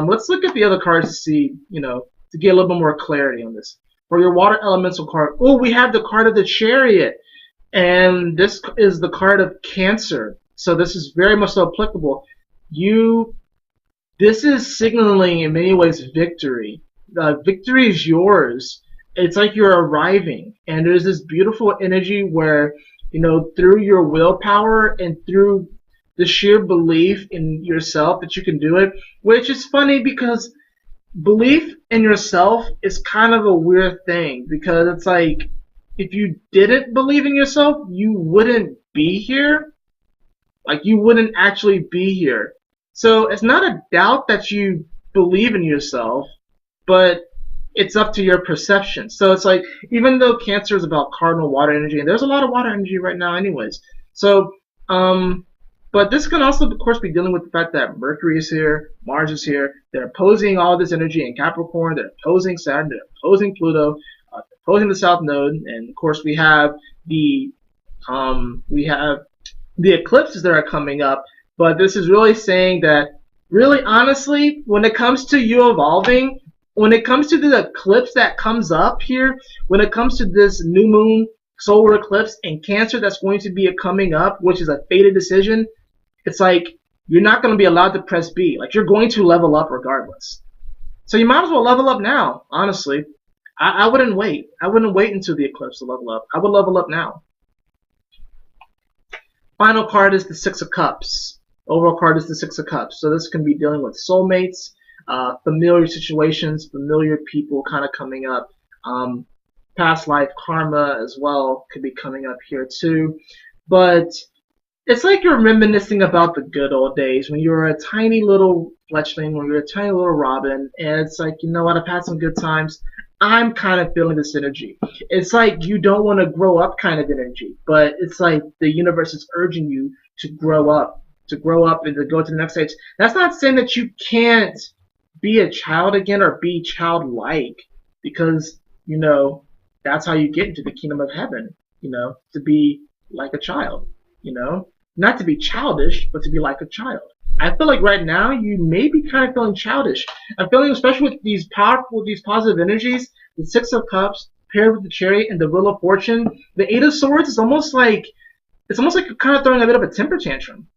Let's look at the other cards to see, to get a little bit more clarity on this. For your water elemental card, we have the card of the Chariot. And this is the card of Cancer. So this is very much so applicable. This is signaling in many ways victory. Victory is yours. It's like you're arriving, and there's this beautiful energy where, through your willpower and through the sheer belief in yourself that you can do it, which is funny because belief in yourself is kind of a weird thing, because it's like, if you didn't believe in yourself, you wouldn't be here. Like, you wouldn't actually be here. So it's not a doubt that you believe in yourself, but it's up to your perception. So it's like, even though Cancer is about cardinal water energy, and there's a lot of water energy right now anyways. So, but this can also, of course, be dealing with the fact that Mercury is here, Mars is here. They're opposing all this energy in Capricorn. They're opposing Saturn. They're opposing Pluto. They're opposing the South Node. And, of course, we have the eclipses that are coming up. But this is really saying that, really honestly, when it comes to you evolving, when it comes to the eclipse that comes up here, when it comes to this new moon solar eclipse in Cancer that's going to be coming up, which is a fated decision, it's like you're not going to be allowed to press B. Like, you're going to level up regardless. So you might as well level up now, honestly. I wouldn't wait. I wouldn't wait until the eclipse to level up. I would level up now. Final card is the Six of Cups. Overall card is the Six of Cups. So this can be dealing with soulmates. familiar situations, familiar people kind of coming up. Past life karma as well could be coming up here too. But it's like you're reminiscing about the good old days when you were a tiny little fletchling, when you were a tiny little robin, and it's like, you know what, I've had some good times. I'm kind of feeling this energy. It's like you don't want to grow up kind of energy, but it's like the universe is urging you to grow up and to go to the next stage. That's not saying that you can't be a child again or be childlike, because, you know, that's how you get into the kingdom of heaven, you know, to be like a child, you know, not to be childish, but to be like a child. I feel like right now you may be kind of feeling childish. I'm feeling, especially with these powerful, these positive energies, the Six of Cups paired with the Chariot and the Wheel of Fortune. The Eight of Swords is almost like you're kind of throwing a bit of a temper tantrum.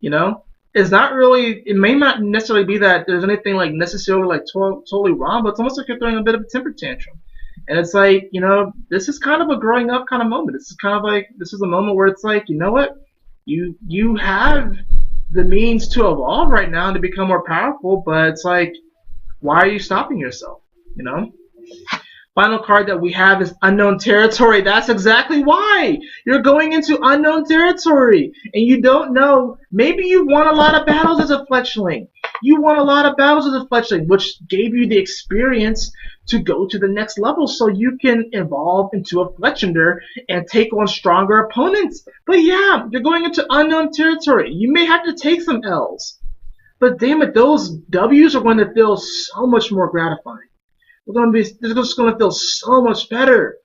You know, it's not really. It may not necessarily be that there's anything like necessarily like totally wrong, but it's almost like you're throwing a bit of a temper tantrum. And it's like, you know, this is kind of a growing up kind of moment. This is kind of like, this is a moment where it's like, you know what, you have the means to evolve right now and to become more powerful, but it's like, why are you stopping yourself? You know? Final card that we have is Unknown Territory. That's exactly why. You're going into unknown territory and you don't know. Maybe you won a lot of battles as a fletchling. You won a lot of battles as a fletchling, which gave you the experience to go to the next level so you can evolve into a fletchender and take on stronger opponents. But yeah, you're going into unknown territory. You may have to take some L's. But damn it, those W's are going to feel so much more gratifying. They're just going to feel so much better.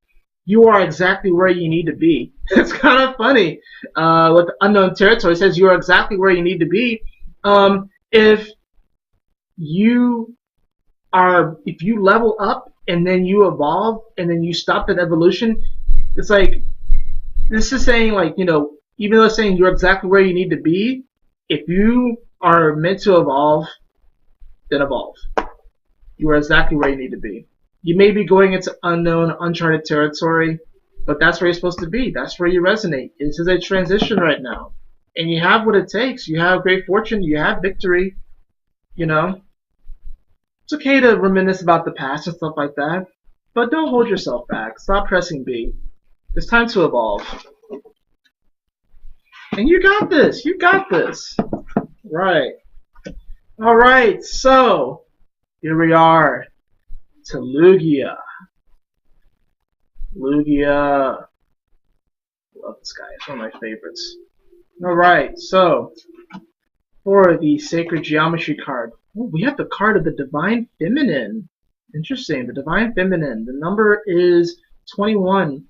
You are exactly where you need to be. It's kind of funny. With unknown territory, it says you are exactly where you need to be. If you level up and then you evolve and then you stop that evolution, it's like, this is saying, like, you know, even though it's saying you're exactly where you need to be, if you are meant to evolve, then evolve. You are exactly where you need to be. You may be going into unknown, uncharted territory, but that's where you're supposed to be. That's where you resonate. This is a transition right now. And you have what it takes. You have great fortune. You have victory. You know? It's okay to reminisce about the past and stuff like that, but don't hold yourself back. Stop pressing B. It's time to evolve. And you got this. You got this. Right. Alright, so here we are to Lugia. Lugia. Love this guy. It's one of my favorites. Alright, so for the Sacred Geometry card, we have the card of the Divine Feminine. Interesting. The Divine Feminine. The number is 21.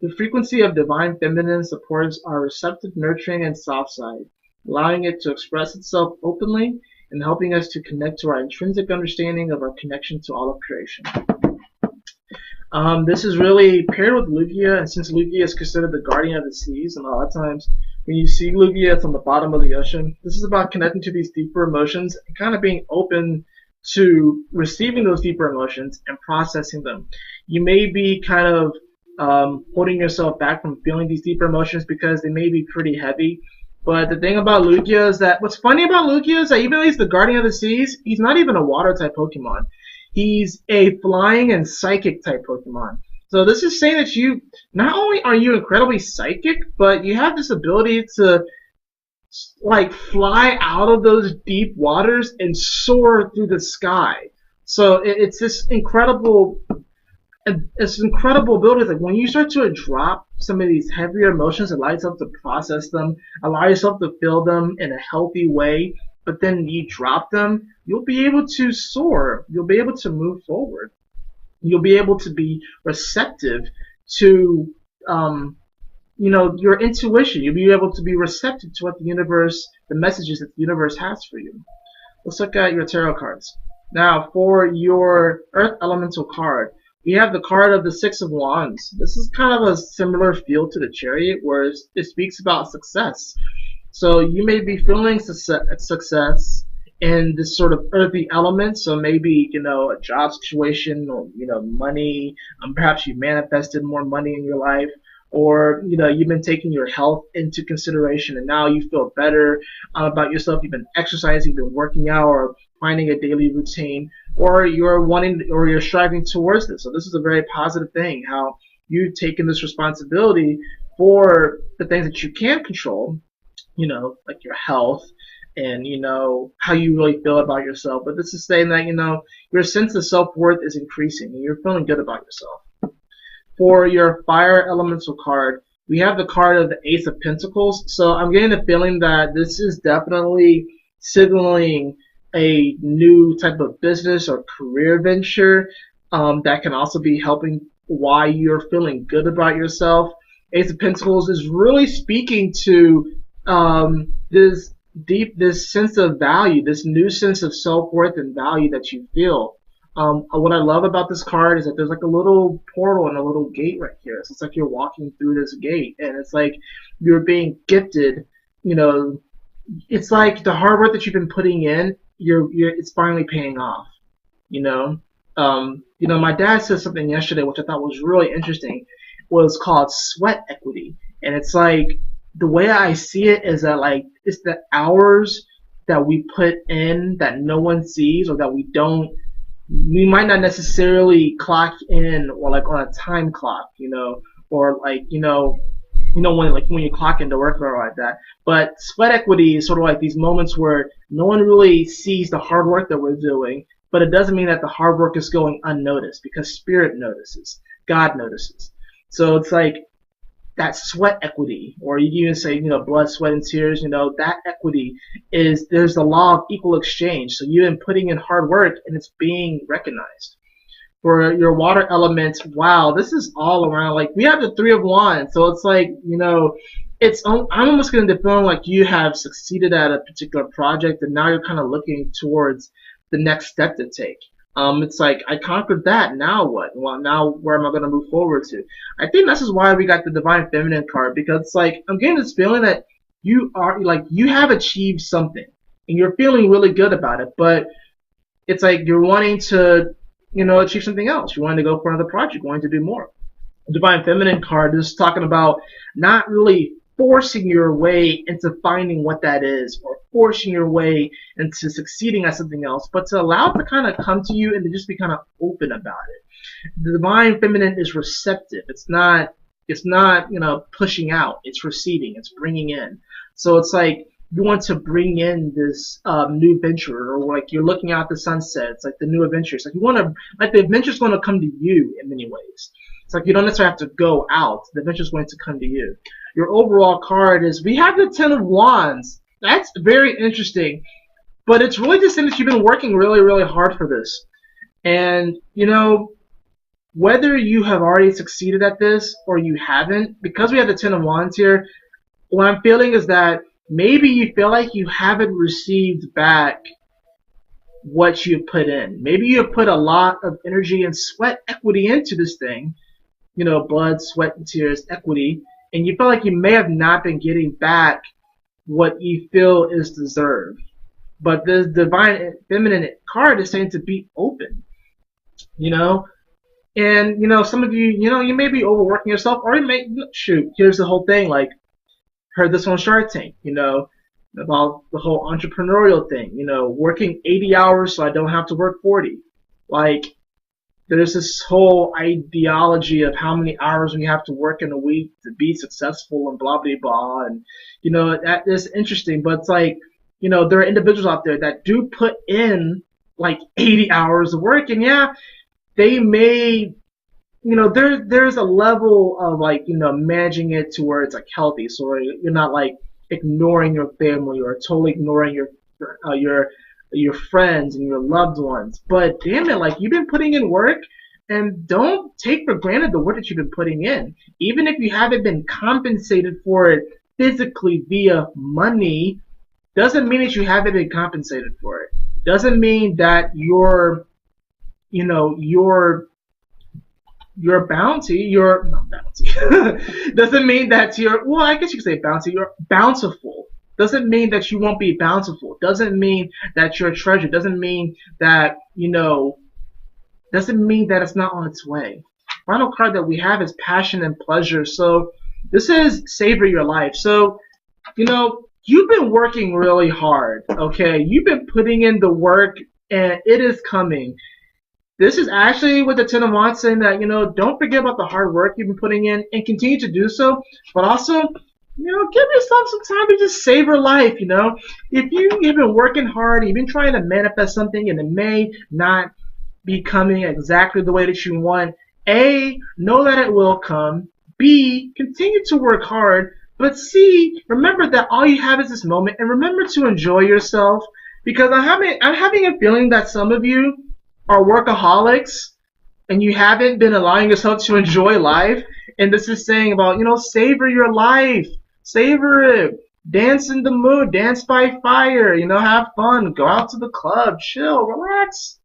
The frequency of Divine Feminine supports our receptive, nurturing, and soft side, allowing it to express itself openly and helping us to connect to our intrinsic understanding of our connection to all of creation. This is really paired with Lugia, and since Lugia is considered the guardian of the seas, and a lot of times when you see Lugia, it's on the bottom of the ocean. This is about connecting to these deeper emotions and kind of being open to receiving those deeper emotions and processing them. You may be kind of holding yourself back from feeling these deeper emotions because they may be pretty heavy. But the thing about Lugia is that, what's funny about Lugia is that even though he's the guardian of the seas, he's not even a water type Pokemon. He's a flying and psychic type Pokemon. So this is saying that you, not only are you incredibly psychic, but you have this ability to like fly out of those deep waters and soar through the sky. So it's this incredible ability. Like when you start to drop some of these heavier emotions, allow yourself to process them, allow yourself to feel them in a healthy way, but then you drop them, you'll be able to soar. You'll be able to move forward. You'll be able to be receptive to, you know, your intuition. You'll be able to be receptive to what the universe, the messages that the universe has for you. Let's look at your tarot cards. Now, for your Earth Elemental card, we have the card of the Six of Wands. This is kind of a similar feel to the Chariot, where it speaks about success. So you may be feeling success in this sort of earthy element. So maybe, you know, a job situation, or, you know, money. Perhaps you manifested more money in your life, or, you know, you've been taking your health into consideration and now you feel better about yourself. You've been exercising, you've been working out, or finding a daily routine, or you're wanting, or you're striving towards this. So this is a very positive thing, how you've taken this responsibility for the things that you can control, like your health and, how you really feel about yourself. But this is saying that, your sense of self-worth is increasing and you're feeling good about yourself. For your fire elemental card, we have the card of the Ace of Pentacles. So I'm getting the feeling that this is definitely signaling a new type of business or career venture that can also be helping why you're feeling good about yourself. Ace of Pentacles is really speaking to this sense of value, this new sense of self-worth and value that you feel. What I love about this card is that there's like a little portal and a little gate right here. So it's like you're walking through this gate, and it's like you're being gifted. It's like the hard work that you've been putting in, it's finally paying off. My dad said something yesterday which I thought was really interesting. Was called sweat equity, and it's like the way I see it is that like it's the hours that we put in that no one sees, or that we might not necessarily clock in, or like on a time clock, or like when you clock into work or like that. But sweat equity is sort of like these moments where no one really sees the hard work that we're doing, but it doesn't mean that the hard work is going unnoticed, because Spirit notices, God notices. So it's like that sweat equity, or you can even say, blood, sweat, and tears, that equity is, there's the law of equal exchange. So you've been putting in hard work and it's being recognized. For your water element, wow, this is all around, like we have the Three of Wands. So it's like, I'm almost getting the feeling like you have succeeded at a particular project and now you're kind of looking towards the next step to take. It's like, I conquered that, now what? Well, now where am I going to move forward to? I think this is why we got the Divine Feminine card, because it's like, I'm getting this feeling that you have achieved something, and you're feeling really good about it, but it's like you're wanting to, achieve something else. You're wanting to go for another project, wanting to do more. The Divine Feminine card is talking about not really forcing your way into finding what that is, or forcing your way into succeeding at something else, but to allow it to kind of come to you and to just be kind of open about it. The Divine Feminine is receptive. It's not pushing out. It's receiving. It's bringing in. So it's like you want to bring in this new venture, or like you're looking out the sunset. It's like the new adventure. It's like you want to, like the adventure's going to come to you in many ways. It's like you don't necessarily have to go out. The adventure's going to come to you. Your overall card is, we have the Ten of Wands. That's very interesting. But it's really just saying that you've been working really, really hard for this. And, whether you have already succeeded at this or you haven't, because we have the Ten of Wands here, what I'm feeling is that maybe you feel like you haven't received back what you put in. Maybe you have put a lot of energy and sweat equity into this thing. Blood, sweat, and tears, equity. And you feel like you may have not been getting back what you feel is deserved. But the Divine Feminine card is saying to be open. And, some of you, you may be overworking yourself, or you may, here's the whole thing, like, heard this on Shark Tank, about the whole entrepreneurial thing, working 80 hours so I don't have to work 40. Like, there's this whole ideology of how many hours we have to work in a week to be successful and blah, blah, blah. And, that is interesting. But it's like, there are individuals out there that do put in like 80 hours of work. And yeah, they may, there's a level of like, managing it to where it's like healthy. So you're not like ignoring your family or totally ignoring your friends and your loved ones. But damn it, like, you've been putting in work, and don't take for granted the work that you've been putting in. Even if you haven't been compensated for it physically via money, doesn't mean that you haven't been compensated for it. Doesn't mean that your bounty, not bounty, doesn't mean that well, I guess you could say bounty, you're bountiful. Doesn't mean that you won't be bountiful. Doesn't mean that you're a treasure. Doesn't mean that, doesn't mean that it's not on its way. Final card that we have is passion and pleasure. So this is savor your life. So, you've been working really hard, okay? You've been putting in the work and it is coming. This is actually with the Ten of Wands saying that, don't forget about the hard work you've been putting in and continue to do so, but also, give yourself some time to just savor life, If you've been working hard, you've been trying to manifest something and it may not be coming exactly the way that you want, A, know that it will come, B, continue to work hard, but C, remember that all you have is this moment and remember to enjoy yourself, because I'm having a feeling that some of you are workaholics and you haven't been allowing yourself to enjoy life, and this is saying about, savor your life, savor it, dance in the mood, dance by fire, have fun, go out to the club, chill, relax.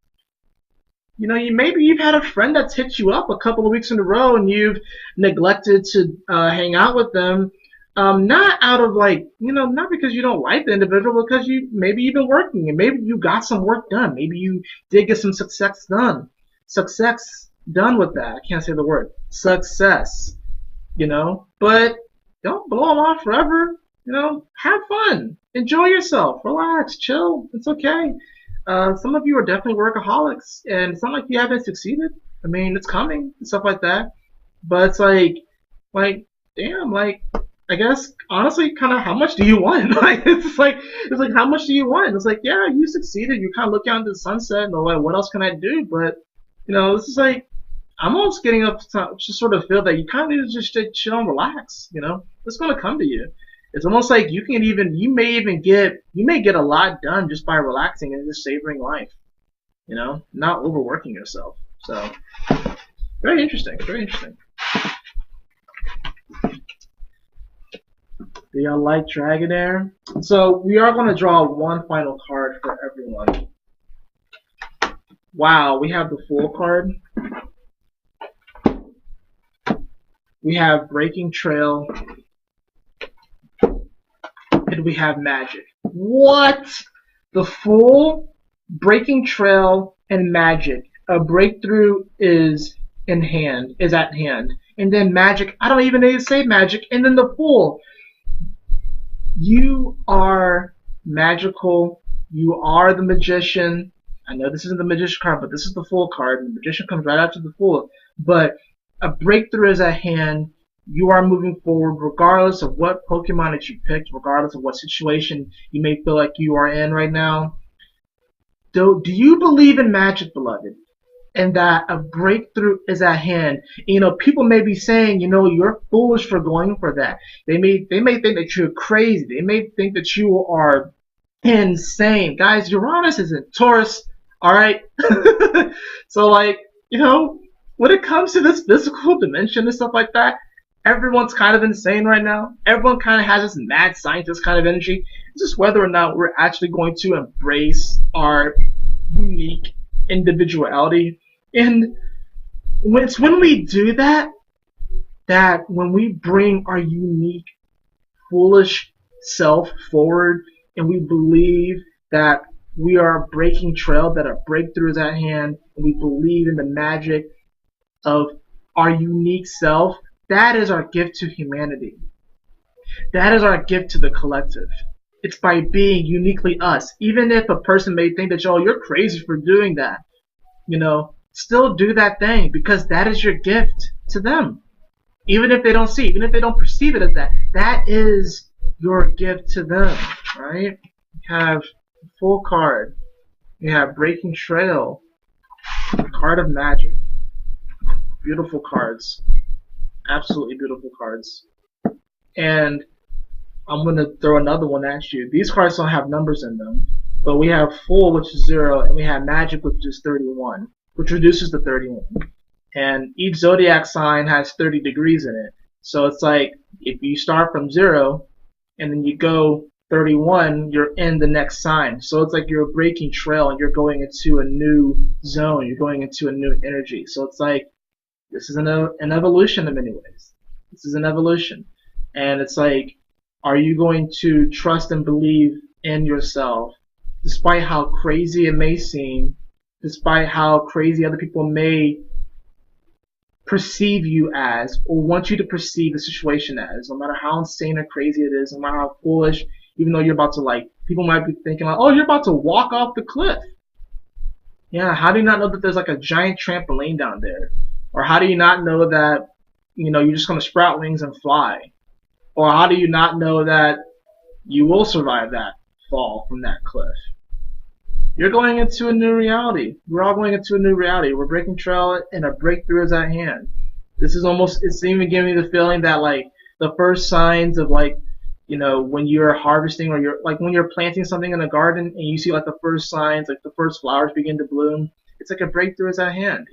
Maybe you've had a friend that's hit you up a couple of weeks in a row and you've neglected to hang out with them, not out of not because you don't like the individual, because maybe you've been working and maybe you got some work done. Maybe you did get some success done. Success done with that. I can't say the word. Success. But don't blow them off forever. Have fun. Enjoy yourself. Relax. Chill. It's okay. Some of you are definitely workaholics, and it's not like you haven't succeeded. I mean, it's coming and stuff like that. But it's damn, I guess honestly, kind of, how much do you want? It's like how much do you want? It's like, yeah, you succeeded. You kind of look out into the sunset and like, what else can I do? But this is like, I'm almost getting up to sort of feel that you kind of need to just stay chill and relax. It's gonna come to you. It's almost like you may get a lot done just by relaxing and just savoring life. Not overworking yourself. So very interesting. Very interesting. Do y'all like Dragonair? So we are going to draw one final card for everyone. Wow, we have the Fool card. We have Breaking Trail. And we have Magic. What? The Fool, Breaking Trail, and Magic. A breakthrough is at hand. And then Magic, I don't even need to say Magic. And then the Fool. You are magical. You are the Magician. I know this isn't the Magician card, but this is the Fool card. And the Magician comes right after the Fool. But a breakthrough is at hand. You are moving forward regardless of what Pokemon that you picked, regardless of what situation you may feel like you are in right now. Do you believe in magic, beloved? And that a breakthrough is at hand. People may be saying, you're foolish for going for that. They may think that you're crazy. They may think that you are insane. Guys, Uranus is in Taurus, alright? So when it comes to this physical dimension and stuff like that, everyone's kind of insane right now. Everyone kind of has this mad scientist kind of energy. It's just whether or not we're actually going to embrace our unique individuality. And it's when we do that, that when we bring our unique, foolish self forward, and we believe that we are breaking trail, that a breakthrough is at hand, and we believe in the magic of our unique self, that is our gift to humanity. That is our gift to the collective. It's by being uniquely us. Even if a person may think that, you're crazy for doing that, still do that thing, because that is your gift to them. Even if they don't see, even if they don't perceive it as that, that is your gift to them, right? You have the Full card. You have Breaking Trail, Card of Magic. Beautiful cards. Absolutely beautiful cards. And I'm going to throw another one at you. These cards don't have numbers in them, but we have Full, which is 0, and we have Magic, which is 31. Which reduces to 31. And each zodiac sign has 30 degrees in it. So it's like, if you start from 0, and then you go 31, you're in the next sign. So it's like you're breaking trail, and you're going into a new zone. You're going into a new energy. So it's like, this is an evolution in many ways. This is an evolution. And it's like, are you going to trust and believe in yourself, despite how crazy it may seem, despite how crazy other people may perceive you as, or want you to perceive the situation as, no matter how insane or crazy it is, no matter how foolish, even though you're about to, people might be thinking, oh, you're about to walk off the cliff. Yeah, how do you not know that there's like a giant trampoline down there? Or how do you not know that, you're just going to sprout wings and fly? Or how do you not know that you will survive that fall from that cliff? You're going into a new reality. We're all going into a new reality. We're breaking trail and a breakthrough is at hand. This is almost, it's even giving me the feeling that like the first signs of like, when you're harvesting or you're like when you're planting something in a garden and you see like the first signs, like the first flowers begin to bloom, it's like a breakthrough is at hand.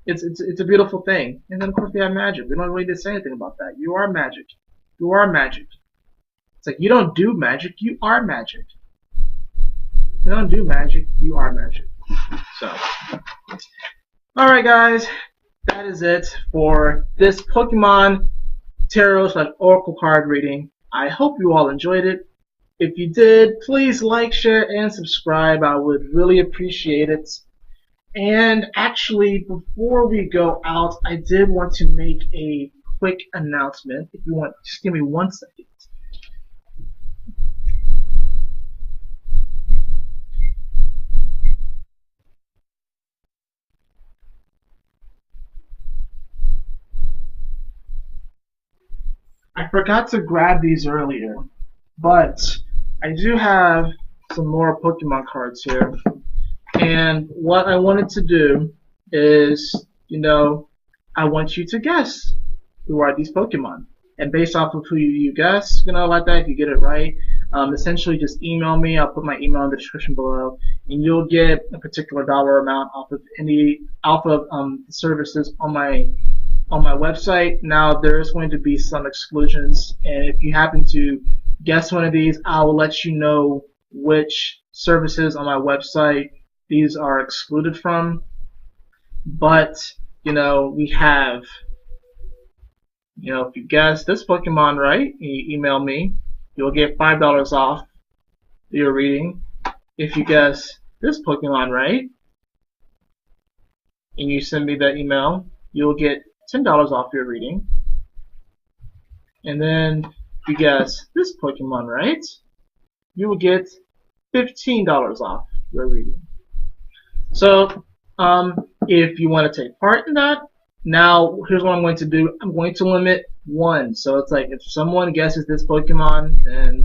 It's a beautiful thing. And then of course we have magic. We don't really need to say anything about that. You are magic. You are magic. It's like you don't do magic, you are magic. You don't do magic, you are magic. So, alright guys, that is it for this Pokemon Tarot / Oracle card reading. I hope you all enjoyed it. If you did, please like, share, and subscribe. I would really appreciate it. And actually, before we go out, I did want to make a quick announcement. If you want, just give me 1 second. I forgot to grab these earlier, but I do have some more Pokemon cards here. And what I wanted to do is, I want you to guess who are these Pokemon. And based off of who you guess, like that, if you get it right, essentially just email me. I'll put my email in the description below, and you'll get a particular dollar amount off of the services on my website. Now there is going to be some exclusions, and if you happen to guess one of these, I will let you know which services on my website these are excluded from. But we have, if you guess this Pokemon right, and you email me, you'll get $5 off your reading. If you guess this Pokemon right, and you send me that email, you'll get $10 off your reading. And then if you guess this Pokemon right, you will get $15 off your reading. So, if you want to take part in that, now here's what I'm going to do. I'm going to limit 1. So it's like if someone guesses this Pokemon, then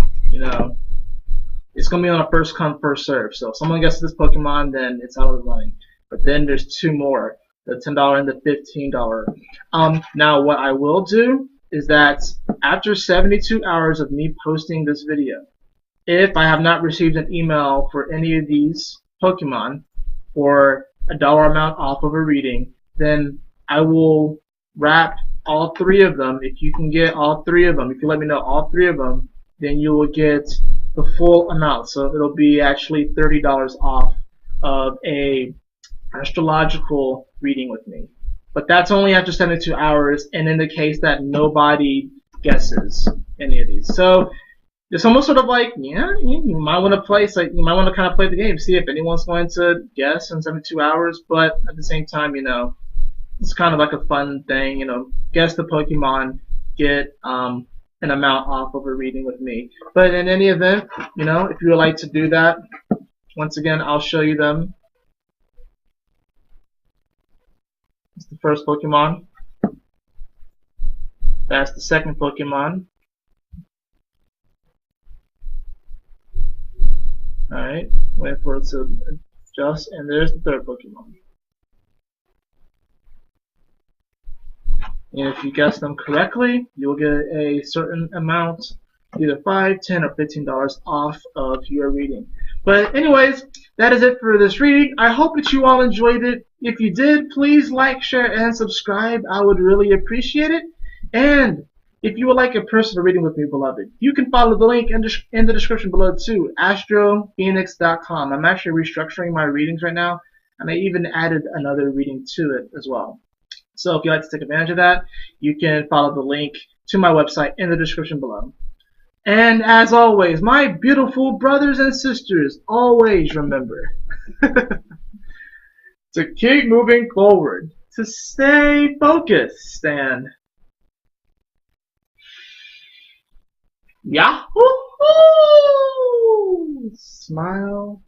it's going to be on a first come first serve. So if someone guesses this Pokemon, then it's out of the running. But then there's 2 more, the $10 and the $15. Now what I will do is that after 72 hours of me posting this video, if I have not received an email for any of these Pokemon for a dollar amount off of a reading, then I will wrap all 3 of them. If you can get all 3 of them, if you let me know all 3 of them, then you will get the full amount. So it'll be actually $30 off of a astrological reading with me. But that's only after 72 hours, and in the case that nobody guesses any of these. So it's almost sort of like, you might want to play, so you might want to kind of play the game, see if anyone's going to guess in 72 hours, but at the same time, it's kind of like a fun thing, guess the Pokemon, get an amount off of a reading with me. But in any event, if you would like to do that, once again, I'll show you them. It's the first Pokemon. That's the second Pokemon. Alright, wait for it to adjust, and there's the third Pokemon. And if you guess them correctly, you'll get a certain amount, either $5, $10, or $15 off of your reading. But anyways, that is it for this reading. I hope that you all enjoyed it. If you did, please like, share, and subscribe. I would really appreciate it. And if you would like a personal reading with me, beloved, you can follow the link in the description below too, astrofenixx.com. I'm actually restructuring my readings right now, and I even added another reading to it as well. So if you'd like to take advantage of that, you can follow the link to my website in the description below. And as always, my beautiful brothers and sisters, always remember to keep moving forward, to stay focused, and Yahoo! Smile.